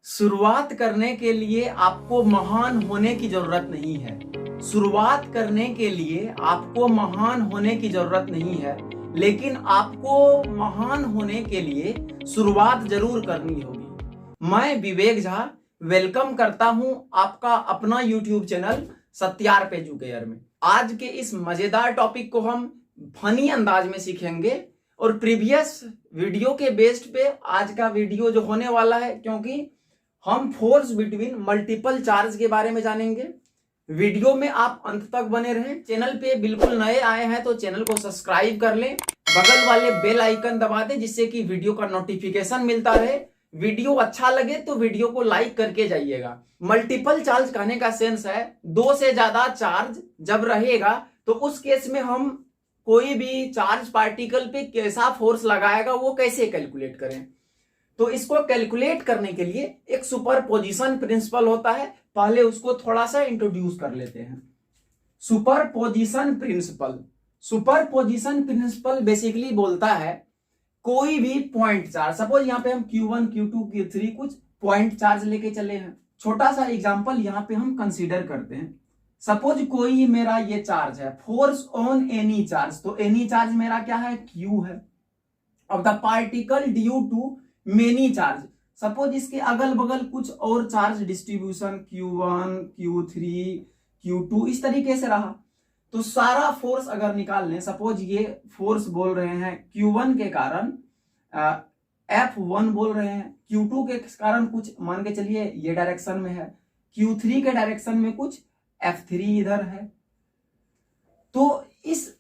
शुरुआत करने के लिए आपको महान होने की जरूरत नहीं है। शुरुआत करने के लिए आपको महान होने की जरूरत नहीं है, लेकिन आपको महान होने के लिए शुरुआत जरूर करनी होगी। मैं विवेक झा वेलकम करता हूं आपका अपना YouTube चैनल सत्यार पे एजुकेयर में। आज के इस मजेदार टॉपिक को हम फनी अंदाज में सीखेंगे और प्रीवियस वीडियो के बेस्ड पे आज का वीडियो जो होने वाला है, क्योंकि हम फोर्स बिटवीन मल्टीपल चार्ज के बारे में जानेंगे। वीडियो में आप अंत तक बने रहें। चैनल पे बिल्कुल नए आए हैं तो चैनल को सब्सक्राइब कर लें, बगल वाले बेल आइकन दबा दें जिससे कि वीडियो का नोटिफिकेशन मिलता रहे। वीडियो अच्छा लगे तो वीडियो को लाइक करके जाइएगा। मल्टीपल चार्ज कहने का सेंस है दो से ज्यादा चार्ज जब रहेगा तो उस केस में हम कोई भी चार्ज पार्टिकल पे कैसा फोर्स लगाएगा वो कैसे कैलकुलेट करें। तो इसको कैलकुलेट करने के लिए एक सुपरपोजिशन प्रिंसिपल होता है, पहले उसको थोड़ा सा इंट्रोड्यूस कर लेते हैं। सुपरपोजिशन प्रिंसिपल बेसिकली बोलता है कोई भी पॉइंट चार्ज, सपोज यहाँ पे हम Q1 Q2 Q3 कुछ पॉइंट चार्ज लेके चले हैं। छोटा सा एग्जांपल यहाँ पे हम कंसीडर करते हैं। सपोज कोई मेरा ये चार्ज है, फोर्स ऑन एनी चार्ज, तो एनी चार्ज मेरा क्या है, Q है। अब the particle due to many charge, suppose इसके अगल बगल कुछ और charge distribution Q1 Q3 Q2 इस तरीके से रहा, तो सारा फोर्स अगर निकाल लें, सपोज ये फोर्स बोल रहे हैं Q1 के कारण F1 बोल रहे हैं, Q2 के कारण कुछ मान के चलिए ये डायरेक्शन में है, Q3 के डायरेक्शन में कुछ F3 इधर है। तो इस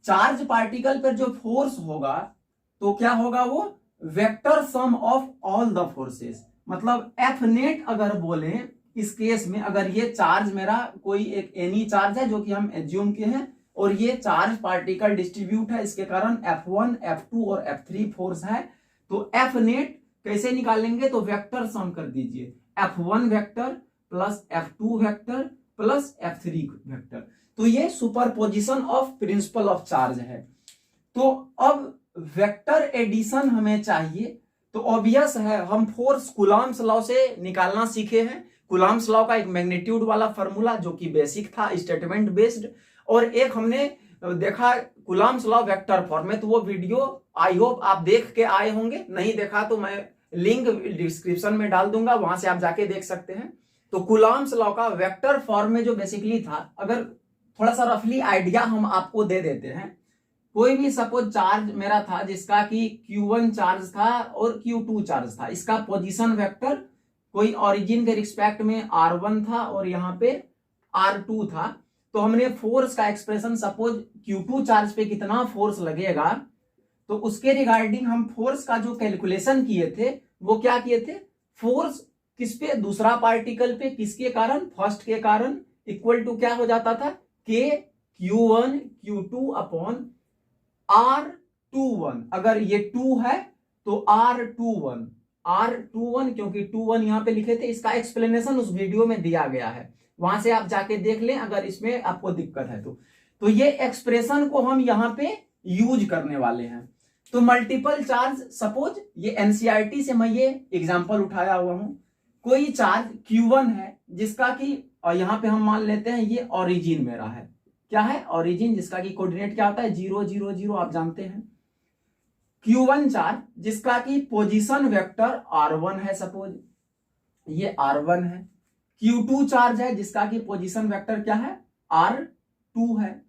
चार्ज पार्टिकल पर जो फोर्स होगा तो क्या होगा, वो vector sum of all the forces, मतलब एफ नेट अगर बोले इस केस में, अगर ये चार्ज मेरा कोई एक एनी चार्ज है जो कि हम एज्यूम के हैं और ये चार्ज पार्टिकल डिस्ट्रीब्यूट है, इसके कारण F1 F2 और F3 फोर्स है, तो एफ नेट कैसे निकालेंगे, तो वेक्टर सम कर दीजिए, F1 vector plus F2 vector plus F3 vector. तो ये superposition of principle of charge है। तो अब वेक्टर एडिशन हमें चाहिए, तो ऑब्वियस है हम फोर्स कूलॉम्स लॉ से निकालना सीखे हैं। कूलॉम्स लॉ का एक मैग्नीट्यूड वाला फॉर्मूला जो कि बेसिक था, स्टेटमेंट बेस्ड, और एक हमने देखा कूलॉम्स लॉ वेक्टर फॉर्म में, तो वो वीडियो आई होप आप देख के आए होंगे। नहीं देखा तो मैं लिंक डिस्क्रिप्शन में डाल दूंगा, वहां से आप जाके देख सकते हैं। तो कूलॉम्स लॉ का वेक्टर फॉर्म में जो बेसिकली था, अगर थोड़ा सा रफली आइडिया हम आपको दे देते हैं, कोई भी सपोज चार्ज मेरा था जिसका कि Q1 चार्ज था और Q2 चार्ज था, इसका पोजीशन वेक्टर कोई ओरिजिन के रिस्पेक्ट में R1 था और यहाँ पे R2 था। तो हमने फोर्स का एक्सप्रेशन, सपोज Q2 चार्ज पे कितना फोर्स लगेगा, तो उसके रिगार्डिंग हम फोर्स का जो कैलकुलेशन किए थे वो क्या किए थे, फोर्स किस पे, दूसरा पार्टिकल पे, किसके कारण, फर्स्ट के कारण, इक्वल टू क्या हो जाता था, K Q1 Q2 upon R21, अगर ये 2 है तो R21, क्योंकि 21 यहां पे लिखे थे, इसका एक्सप्लेनेशन उस वीडियो में दिया गया है, वहां से आप जाके देख लें अगर इसमें आपको दिक्कत है तो ये एक्सप्रेशन को हम यहां पे यूज करने वाले हैं। तो मल्टीपल चार्ज, सपोज ये NCERT से मैं ये एग्जांपल उठाया हुआ हूं, कोई चार्ज Q1 है जिसका कि, और यहां पे हम मान लेते हैं ये ओरिजिन मेरा है, क्या है, ओरिजिन, जिसका कि कोऑर्डिनेट क्या होता है, 0 0 0, आप जानते हैं। Q1 चार्ज जिसका कि पोजीशन वेक्टर R1 है, सपोज ये R1 है। Q2 चार्ज है जिसका कि पोजीशन वेक्टर क्या है, R2 है।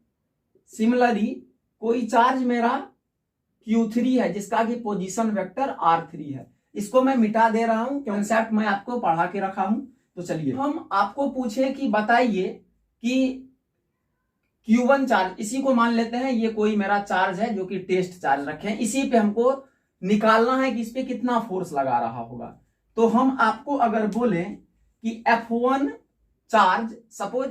सिमिलरली कोई चार्ज मेरा Q3 है जिसका कि पोजीशन वेक्टर R3 है। इसको मैं मिटा दे रहा हूं, कॉन्सेप्ट मैं आपको पढ़ा के रखा हूं। तो चलिए हम आपको पूछे कि बताइए कि Q1 चार्ज, इसी को मान लेते हैं ये कोई मेरा चार्ज है जो कि टेस्ट चार्ज रखे हैं, इसी पे हमको निकालना है कि इस पे कितना फोर्स लगा रहा होगा। तो हम आपको अगर बोले कि F1 चार्ज, सपोज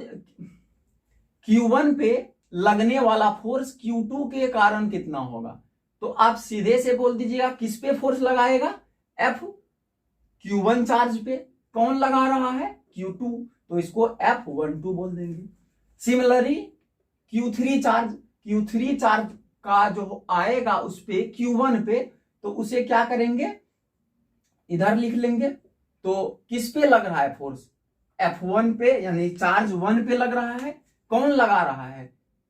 Q1 पे लगने वाला फोर्स Q2 के कारण कितना होगा, तो आप सीधे से बोल दीजिएगा किस पे फोर्स लगाएगा, Q1 चार्ज पे। कौन लगा रहा है, Q2, तो इसको F12 बोल देंगे। सिमिलरली Q3 चार्ज का जो आएगा उस पे Q1 पे, तो उसे क्या करेंगे, इधर लिख लेंगे तो किस पे लग रहा है फोर्स? F1 पे, यानी चार्ज 1 पे लग रहा है। कौन लगा रहा है?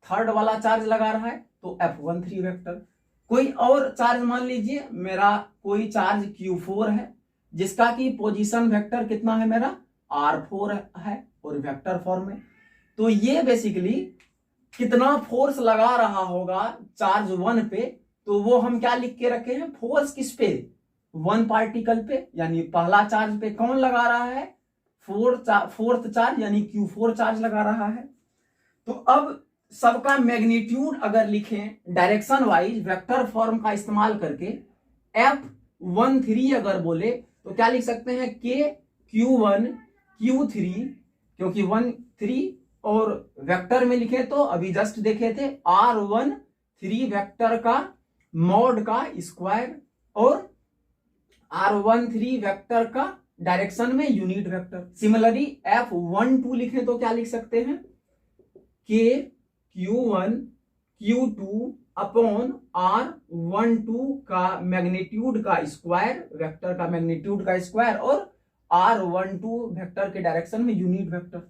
थर्ड वाला चार्ज लगा रहा है, तो F1 3 वेक्टर। कोई और चार्ज मान लीजिए, मेरा कोई चार्ज Q4 है जिसका कि पोजीशन वेक्टर कितना है मेरा? R4 है और वेक्टर फॉर्म में। तो ये बेसिकली कितना फोर्स लगा रहा होगा चार्ज 1 पे, तो वो हम क्या लिख के रखे हैं? फोर्स किस पे? 1 पार्टिकल पे, यानी पहला चार्ज पे कौन लगा रहा है? फोर्थ चार्ज यानी Q4 चार्ज लगा रहा है। तो अब सबका मैग्नीट्यूड अगर लिखें डायरेक्शन वाइज वेक्टर फॉर्म का इस्तेमाल करके, F13 अगर बोले तो क्या लिख सकते हैं? K Q1 Q3, क्योंकि 1 3 और वेक्टर में लिखे तो अभी जस्ट देखे थे R13 वेक्टर का मॉड का स्क्वायर और R13 वेक्टर का डायरेक्शन में यूनिट वेक्टर। सिमिलरली F12 लिखें तो क्या लिख सकते हैं? K Q1 Q2 upon R12 का मैग्नीट्यूड का स्क्वायर, वेक्टर का मैग्नीट्यूड का स्क्वायर, और R12 वेक्टर के डायरेक्शन में यूनिट वेक्टर।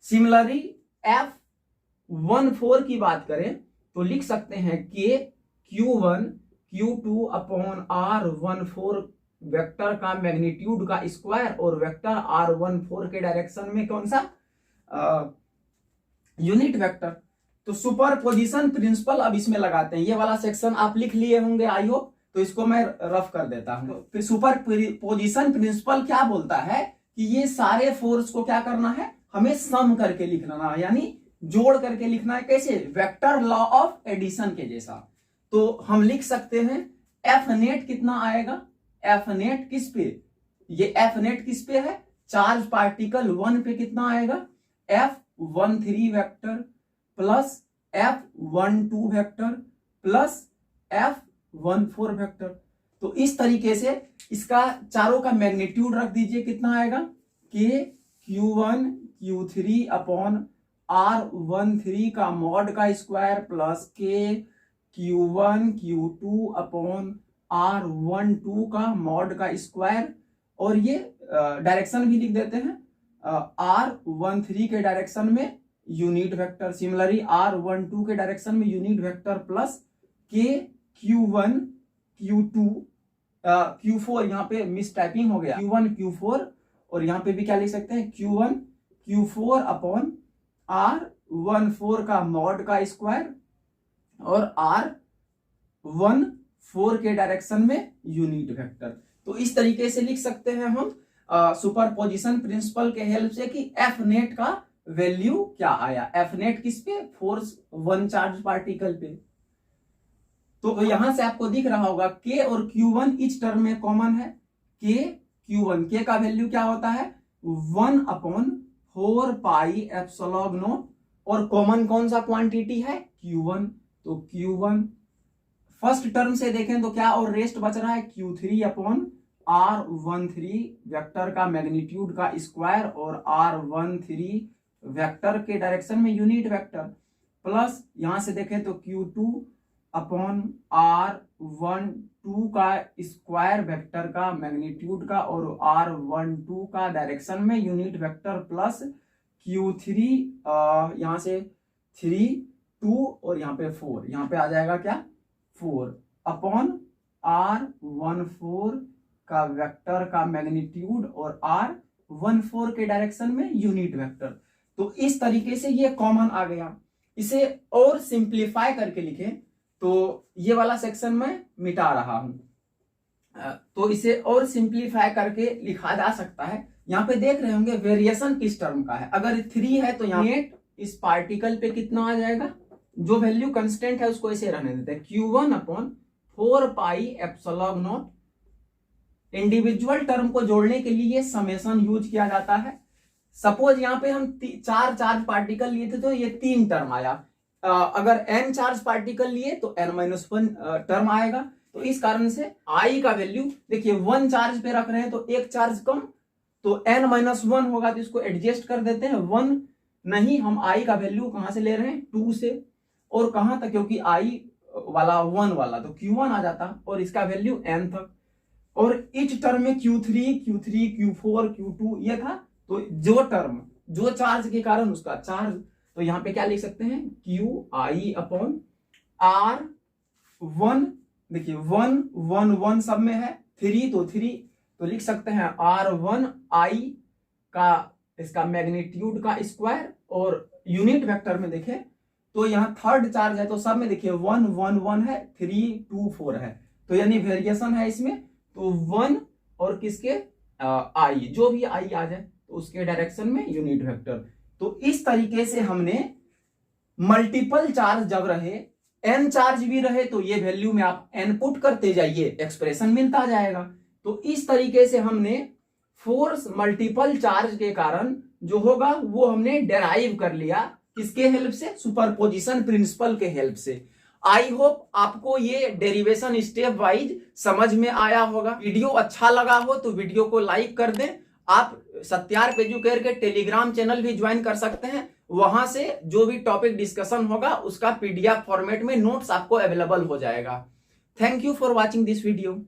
सिमिलरली F14 की बात करें तो लिख सकते हैं K Q1 Q2 upon R14 vector का मैग्नीट्यूड का स्क्वायर और वेक्टर R14 के डायरेक्शन में कौन सा? Unit vector. तो सुपरपोजिशन प्रिंसिपल अब इसमें लगाते हैं। ये वाला सेक्शन आप लिख लिए होंगे आई होप, तो इसको मैं रफ कर देता हूं। तो सुपरपोजिशन प्रिंसिपल क्या बोलता है कि ये सारे फोर्स को क्या करना है? हमें सम करके लिखना है, यानी जोड़ करके लिखना है। कैसे? वेक्टर लॉ ऑफ एडिशन के जैसा। तो हम लिख सकते हैं एफ नेट कितना आएगा? एफ नेट किस पे? ये एफ नेट किस पे है? चार्ज पार्टिकल 1 पे कितना आएगा? F13 vector plus F12 vector plus F14 vector. तो इस तरीके से इसका चारों का मैग्नीट्यूड रख दीजिए, कितना आएगा? K Q1 Q3 upon R13 का मॉड का square plus K Q1 Q2 upon R12 का मॉड का स्क्वायर, और ये डायरेक्शन भी लिख देते हैं R13 के डायरेक्शन में यूनिट वेक्टर। सिमिलरली R12 के डायरेक्शन में unit vector plus K Q1 Q2 Q4, यहाँ पे मिस टाइपिंग हो गया, Q1 Q4, और यहाँ पे भी क्या लिख सकते हैं? Q1 Q4 अपॉन R14 का मॉड का स्क्वायर और R14 के डायरेक्शन में यूनिट वेक्टर। तो इस तरीके से लिख सकते हैं हम सुपरपोजिशन प्रिंसिपल के हेल्प से कि एफ नेट का वैल्यू क्या आया। एफ नेट किस पे? फोर्स 1 चार्ज पार्टिकल पे। तो यहां से आपको दिख रहा होगा K और Q1 इस टर्म में कॉमन है। K Q1, K का वैल्यू क्या होता है? 1 अपॉन 4 पाई एप्सिलॉन नॉट, और कॉमन कौन सा क्वांटिटी है? Q1। तो Q1 फर्स्ट टर्म से देखें तो क्या और रेस्ट बच रहा है? Q3 अपॉन R13 वेक्टर का मैग्नीट्यूड का स्क्वायर और R13 वेक्टर के डायरेक्शन में यूनिट वेक्टर, प्लस यहां से देखें तो Q2 अपॉन R12 का स्क्वायर वेक्टर का मैग्नीट्यूड का और R12 का डायरेक्शन में यूनिट वेक्टर, प्लस Q3 यहां से 3 2 और यहाँ पे 4, यहाँ पे आ जाएगा क्या? 4 अपॉन R14 का वेक्टर का मैग्नीट्यूड और R14 के डायरेक्शन में यूनिट वेक्टर। तो इस तरीके से ये कॉमन आ गया। इसे और सिंप्लीफाई करके लिखें तो ये वाला सेक्शन मैं मिटा रहा हूं, तो इसे और सिंप्लीफाई करके लिखा जा सकता है। यहाँ पे देख रहे होंगे वेरिएशन किस टर्म का है। अगर 3 है तो यहाँ इस पार्टिकल पे कितना आ जाएगा? जो वैल्यू कंस्टेंट है उसको ऐसे रहने देते हैं, Q1 upon 4 pi epsilon not. Individual term को जोड़ने के लिए ये समेशन यूज किया जाता है। सपोज यहाँ पे हम 4 चार्ज पार्टिकल लिए थे तो ये 3 टर्म आया। अगर n चार्ज पार्टिकल लिए तो n-1 टर्म आएगा। तो इस कारण से I का वैल्यू देखिए 1 चार्ज पे रख रहे हैं तो 1 चार्ज कम, तो n-1 होगा, तो इसको एडजस्ट कर देते हैं। 1 नहीं, हम I का वैल्यू कहां से ले रहे हैं? 2 से, और कहां तक? क्योंकि I वाला 1 वाला तो Q1 आ जाता और इसका वैल्यू n तक। और इच टर्म में Q3 Q4 Q2 ये था। तो जो टर्म जो चार्ज के कारण उसका चार्ज, तो यहाँ पे क्या लिख सकते हैं QI अपॉन R1, देखिए 1 1 1 सब में है, 3 तो 3, तो लिख सकते हैं R1I का इसका मैग्नीट्यूड का स्क्वायर, और यूनिट वेक्टर में देखें तो यहाँ थर्ड चार्ज है तो सब में देखिए 1 1 1 है, 3 2 4 है, तो यानी वेरिएशन है इसमें, तो 1 और किसके आई, जो भी आई आ जाए तो उसके डायरेक्शन में यूनिट वेक्टर। तो इस तरीके से हमने मल्टीपल चार्ज जब रहे, n चार्ज भी रहे तो ये वैल्यू में आप n पुट करते जाइए, एक्सप्रेशन मिलता जाएगा। तो इस तरीके से हमने फोर्स मल्टीपल चार्ज के कारण जो होगा वो हमने डेराइव कर लिया, किसके हेल्प से, सुपरपोजिशन प्रिंसिपल के हेल्प से। आई होप आपको ये डेरिवेशन स्टेप वाइज समझ में आया होगा। वीडियो अच्छा लगा हो तो वीडियो को लाइक कर दें। आप सत्यार्थ एजुकेयर के टेलीग्राम चैनल भी ज्वाइन कर सकते हैं, वहां से जो भी टॉपिक डिस्कशन होगा उसका PDF फॉर्मेट में नोट्स आपको अवेलेबल हो जाएगा। Thank you for watching this video.